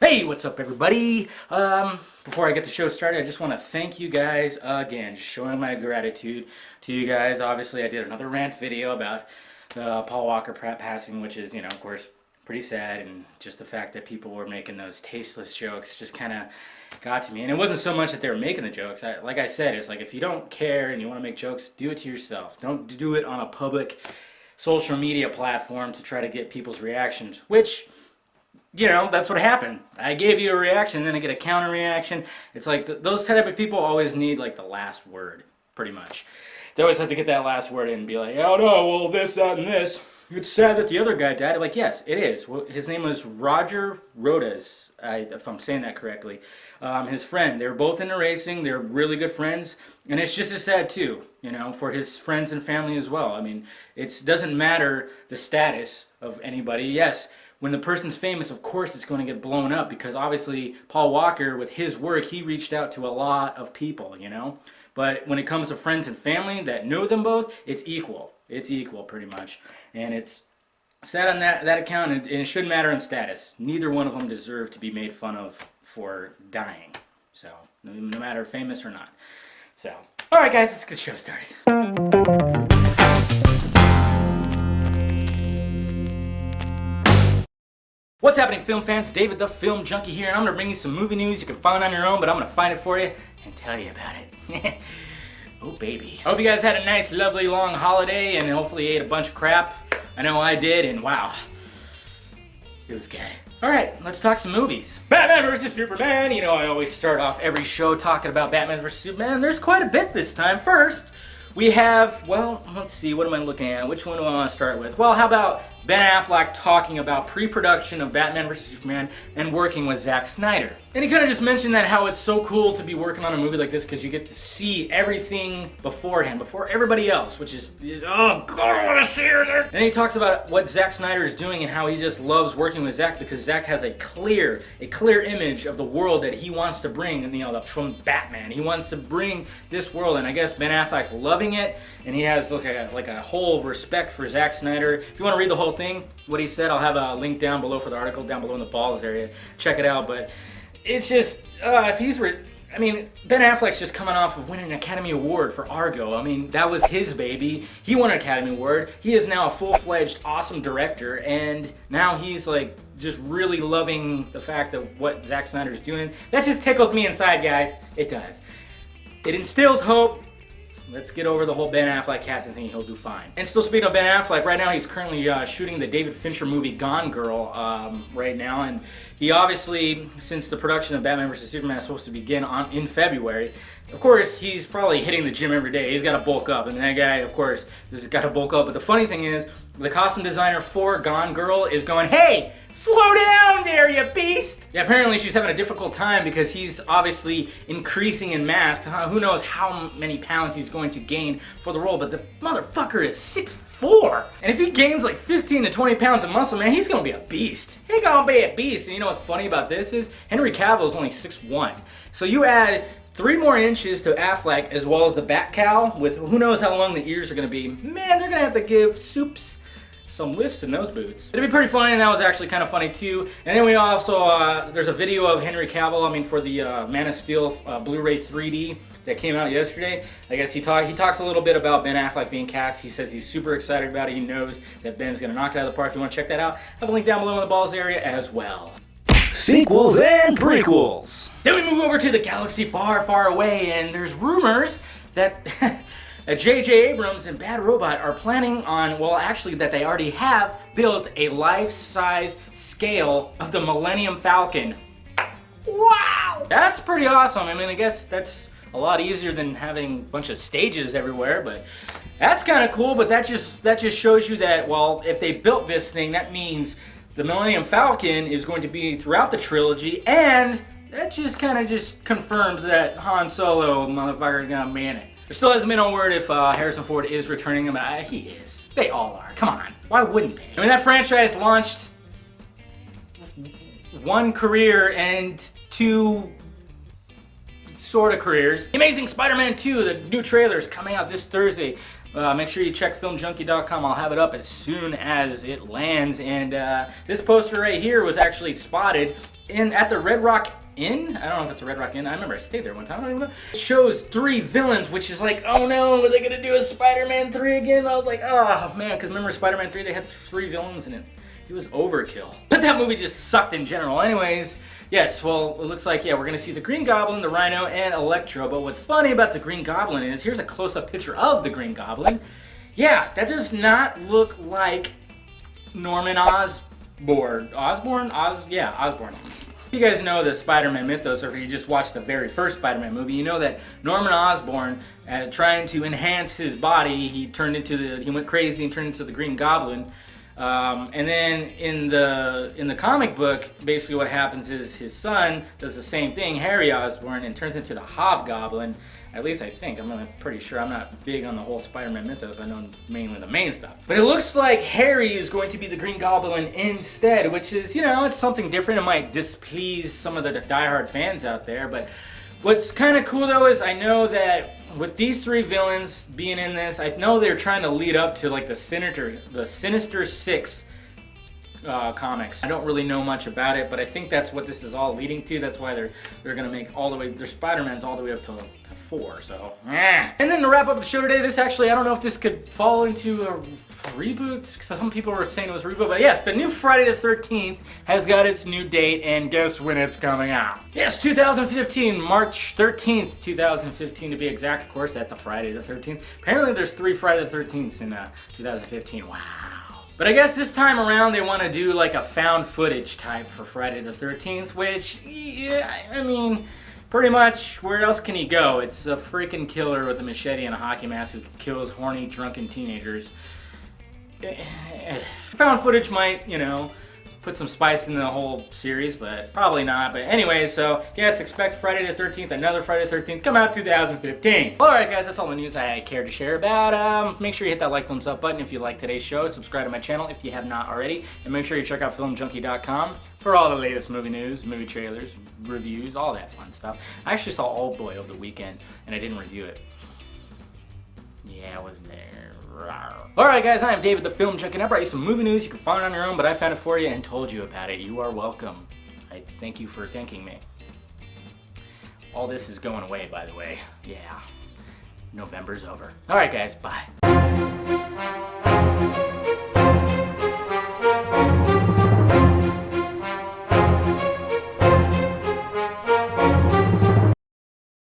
Hey, what's up everybody? Before I get the show started, I just want to thank you guys again, showing my gratitude to you guys. Obviously, I did another rant video about Paul Walker passing, which is, of course, pretty sad, and just the fact that people were making those tasteless jokes just kind of got to me. And it wasn't so much that they were making the jokes. Like I said, it's like if you don't care and you want to make jokes, do it to yourself. Don't do it on a public social media platform to try to get people's reactions, which that's what happened. I gave you a reaction, then I get a counter reaction. It's like those type of people always need like the last word, pretty much. They always have to get that last word in and be like, oh no, well this, that, and this. It's sad that the other guy died. I'm like, yes, it is. Well, his name was Roger Rodas, if I'm saying that correctly. His friend. They were both into racing. They're really good friends. And it's just as sad too, for his friends and family as well. I mean, it doesn't matter the status of anybody. Yes, when the person's famous, of course it's going to get blown up because obviously Paul Walker, with his work, he reached out to a lot of people, But when it comes to friends and family that know them both, it's equal. It's equal, pretty much. And it's sad on that account, and it shouldn't matter in status. Neither one of them deserve to be made fun of for dying. So, no matter famous or not. So, alright guys, let's get the show started. What's happening, film fans? David the Film Junkie here, and I'm going to bring you some movie news you can find on your own, but I'm going to find it for you and tell you about it. Oh baby. I hope you guys had a nice, lovely, long holiday and hopefully ate a bunch of crap. I know I did, and wow, it was good. Alright, let's talk some movies. Batman vs. Superman. I always start off every show talking about Batman vs. Superman. There's quite a bit this time. First, we have, let's see, what am I looking at? Which one do I want to start with? Well, how about Ben Affleck talking about pre-production of Batman vs. Superman and working with Zack Snyder. And he kind of just mentioned that how it's so cool to be working on a movie like this because you get to see everything beforehand, before everybody else, which is, oh God, I want to see her there. And then he talks about what Zack Snyder is doing and how he just loves working with Zack because Zack has a clear image of the world that he wants to bring, from Batman. He wants to bring this world, and I guess Ben Affleck's loving it, and he has like a whole respect for Zack Snyder. If you want to read the whole thing, what he said, I'll have a link down below for the article, down below in the balls area. Check it out. But it's just, Ben Affleck's just coming off of winning an Academy Award for Argo. That was his baby. He won an Academy Award. He is now a full-fledged, awesome director, and now he's like just really loving the fact of what Zack Snyder's doing. That just tickles me inside, guys. It does. It instills hope. Let's get over the whole Ben Affleck casting thing. He'll do fine. And still speaking of Ben Affleck, right now he's currently shooting the David Fincher movie Gone Girl right now. And he obviously, since the production of Batman vs. Superman is supposed to begin in February, of course, he's probably hitting the gym every day. He's got to bulk up. And that guy, of course, has got to bulk up. But the funny thing is, the costume designer for Gone Girl is going, hey, slow down there, you beast! Yeah, apparently she's having a difficult time because he's obviously increasing in mass. Who knows how many pounds he's going to gain for the role, but the motherfucker is 6'4". And if he gains like 15 to 20 pounds of muscle, man, he's gonna be a beast. He's gonna be a beast. And you know what's funny about this is Henry Cavill is only 6'1". So you add 3 more inches to Affleck as well as the bat cowl with who knows how long the ears are gonna be. Man, they're gonna have to give Soups some lifts in those boots. It'd be pretty funny, and that was actually kind of funny too. And then we also, there's a video of Henry Cavill, for the Man of Steel Blu-ray 3D that came out yesterday. I guess he talks a little bit about Ben Affleck being cast. He says he's super excited about it. He knows that Ben's gonna knock it out of the park. If you want to check that out, I have a link down below in the balls area as well. Sequels and prequels. Then we move over to the galaxy far, far away, and there's rumors that J.J. Abrams and Bad Robot are planning on, that they already have built a life-size scale of the Millennium Falcon. Wow! That's pretty awesome. I guess that's a lot easier than having a bunch of stages everywhere, but that's kind of cool. But that just shows you that, if they built this thing, that means the Millennium Falcon is going to be throughout the trilogy, and that just kind of confirms that Han Solo motherfucker is gonna man it. There still hasn't been no word if Harrison Ford is returning. He is. They all are. Come on. Why wouldn't they? That franchise launched one career and 2 sort of careers. Amazing Spider-Man 2, the new trailer is coming out this Thursday. Make sure you check filmjunkie.com. I'll have it up as soon as it lands. And this poster right here was actually spotted at the Red Rock Inn. I don't know if it's a Red Rock Inn. I remember I stayed there one time. I don't even know. It shows 3 villains, which is like, oh no, are they gonna do a Spider-Man 3 again? I was like, oh man, because remember Spider-Man 3, they had 3 villains in it. It was overkill. But that movie just sucked in general. Anyways, yes, well, it looks like, yeah, we're gonna see the Green Goblin, the Rhino, and Electro. But what's funny about the Green Goblin is, here's a close-up picture of the Green Goblin. Yeah, that does not look like Norman Osborn. Osborn? Osborn. You guys know the Spider-Man mythos, or if you just watched the very first Spider-Man movie, you know that Norman Osborn, trying to enhance his body, he went crazy and turned into the Green Goblin. And then in the comic book, basically what happens is his son does the same thing, Harry Osborn, and turns into the Hobgoblin. At least I think. I'm pretty sure. I'm not big on the whole Spider-Man mythos. I know mainly the main stuff. But it looks like Harry is going to be the Green Goblin instead, which is, you know, it's something different. It might displease some of the diehard fans out there. But what's kind of cool though is I know that with these 3 villains being in this, I know they're trying to lead up to like the Sinister Six comics. I don't really know much about it, but I think that's what this is all leading to. That's why they're gonna make all the way, their Spider-Man's all the way up to 4, so And then to wrap up the show today, this actually, I don't know if this could fall into a reboot, because some people were saying it was a reboot, but yes, the new Friday the 13th has got its new date, and guess when it's coming out? Yes, 2015, March 13th, 2015 to be exact. Of course, that's a Friday the 13th. Apparently there's 3 Friday the 13ths in 2015. Wow. But I guess this time around they want to do like a found footage type for Friday the 13th, which, yeah, I mean, pretty much where else can he go? It's a freaking killer with a machete and a hockey mask who kills horny, drunken teenagers. Found footage might, you know, put some spice in the whole series, but probably not. But anyway, so yes, expect Friday the 13th, another Friday the 13th, come out 2015. Alright guys, that's all the news I care to share about. Make sure you hit that like, thumbs up button if you like today's show. Subscribe to my channel if you have not already. And make sure you check out filmjunkie.com for all the latest movie news, movie trailers, reviews, all that fun stuff. I actually saw Old Boy over the weekend, and I didn't review it. Yeah, I wasn't there. Alright guys, I am David the Film Junkie, and I brought you some movie news. You can find it on your own, but I found it for you and told you about it. You are welcome. I thank you for thanking me. All this is going away, by the way. Yeah. November's over. Alright guys, bye.